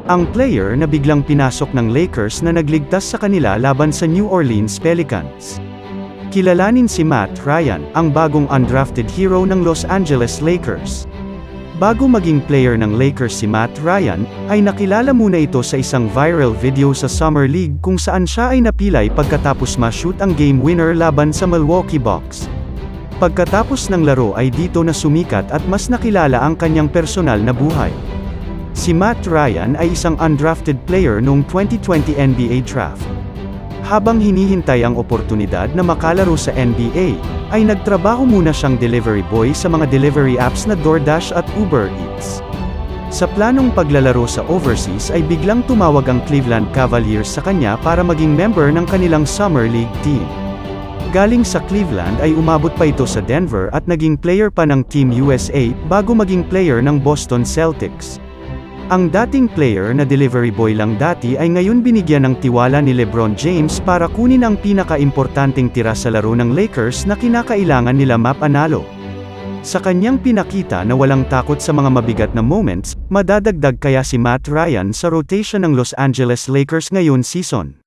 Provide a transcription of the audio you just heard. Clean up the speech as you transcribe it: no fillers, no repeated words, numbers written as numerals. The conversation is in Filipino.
ang player na biglang pinasok ng Lakers na nagligtas sa kanila laban sa New Orleans Pelicans. Kilalanin si Matt Ryan, ang bagong undrafted hero ng Los Angeles Lakers. Bago maging player ng Lakers si Matt Ryan, ay nakilala muna ito sa isang viral video sa Summer League kung saan siya ay napilay pagkatapos ma-shoot ang game winner laban sa Milwaukee Bucks. Pagkatapos ng laro ay dito na sumikat at mas nakilala ang kanyang personal na buhay. Si Matt Ryan ay isang undrafted player noong 2020 NBA Draft. Habang hinihintay ang oportunidad na makalaro sa NBA, ay nagtrabaho muna siyang delivery boy sa mga delivery apps na DoorDash at Uber Eats. Sa planong paglalaro sa overseas ay biglang tumawag ang Cleveland Cavaliers sa kanya para maging member ng kanilang Summer League team. Galing sa Cleveland ay umabot pa ito sa Denver at naging player pa ng Team USA bago maging player ng Boston Celtics. Ang dating player na delivery boy lang dati ay ngayon binigyan ng tiwala ni LeBron James para kunin ang pinaka-importanteng tira sa laro ng Lakers na kinakailangan nila mapanalo. Sa kanyang pinakita na walang takot sa mga mabigat na moments, madadagdag kaya si Matt Ryan sa rotation ng Los Angeles Lakers ngayon season.